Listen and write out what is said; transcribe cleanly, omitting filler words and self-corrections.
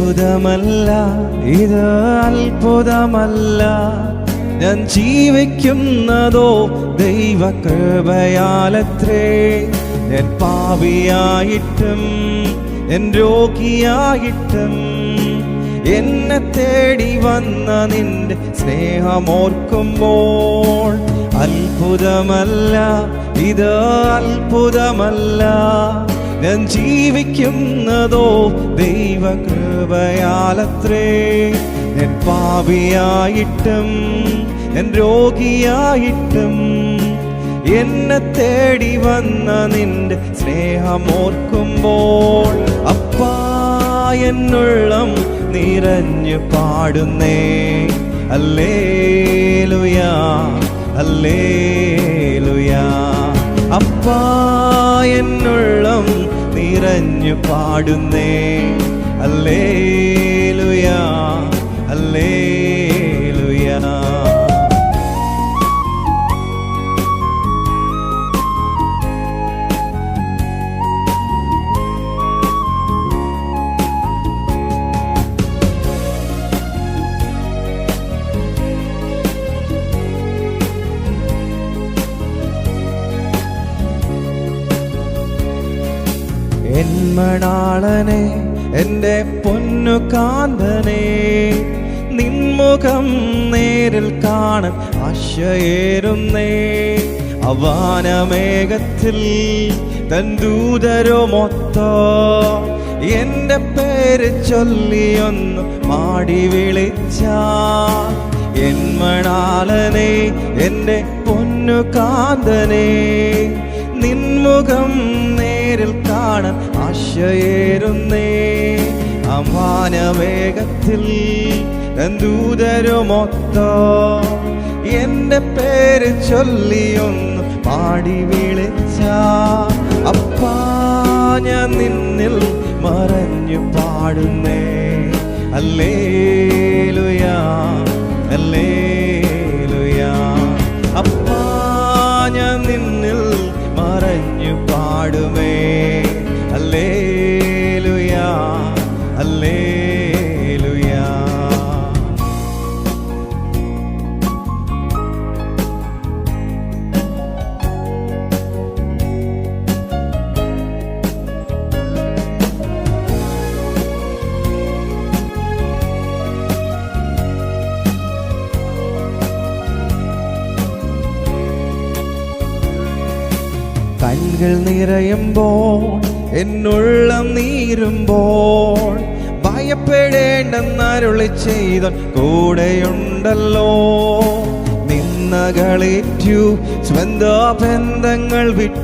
അത്ഭുതമല്ല, ഇത് അത്ഭുതമല്ല. ഞാൻ ജീവിക്കുന്നതോ ദൈവകൃപയാലത്രേ. ഞാൻ പാപിയായിട്ടും ഞാൻ രോഗിയായിട്ടും എന്നെ തേടി വന്ന നിന്റെ സ്നേഹമോർക്കുമ്പോൾ അത്ഭുതമല്ല, ഇത് അത്ഭുതമല്ല. ഞാൻ ജീവിക്കുന്നതോ ദൈവകൃപയാലത്രേ. ഞാൻ പാപിയായിട്ടും ഞാൻ രോഗിയായിട്ടും എന്നെ തേടി വന്ന നിന്റെ സ്നേഹമോർക്കുമ്പോൾ അപ്പാ എന്നുള്ളം നിറഞ്ഞു പാടുന്നേ ഹല്ലേലൂയാ ഹല്ലേലൂയാ. അപ്പാ എന്നുള്ളം നിറഞ്ഞു പാടുന്നേ ഹല്ലേലൂയാ ഹല്ലേലൂയാ. എന്മണാളനെ എൻ്റെ പൊന്നു കാന്തനെ, നിൻമുഖം നേരിൽ കാണാൻ ആശയേറുന്നേ. അവാനമേഘത്തിൽ തൻ ദൂതരുമൊത്തോ എൻ്റെ പേര് ചൊല്ലിയൊന്നു മാടി വിളിച്ച എന്മണാളനെ എൻ്റെ പൊന്നു കാന്തനെ, നിൻമുഖം നേരിൽ കാണാൻ ആശയേറുന്നേ. അമാനവേഗത്തിൽ ദൂതരുമൊത്തോ എൻ്റെ പേര് ചൊല്ലിയൊന്നു പാടി വിളിച്ച അപ്പാ ഞാൻ നിന്നിൽ മറഞ്ഞു പാടുന്നേ ഹല്ലേലൂയാ ഹല്ലേലൂയാ. അപ്പാ ഞാൻ നിന്നിൽ മറഞ്ഞു പാടുമേ ഹല്ലേലൂയാ ഹല്ലേലൂയാ. കണ്ണുകൾ നിറയുമ്പോൾ എന്നുള്ളം നീരുമ്പോൾ ഭയപ്പെടേണ്ടെന്നരുളി ചെയ്ത കൂടെയുണ്ടല്ലോ. നിന്നകളേറ്റു സ്വന്തം ബന്ധങ്ങൾ വിട്ടു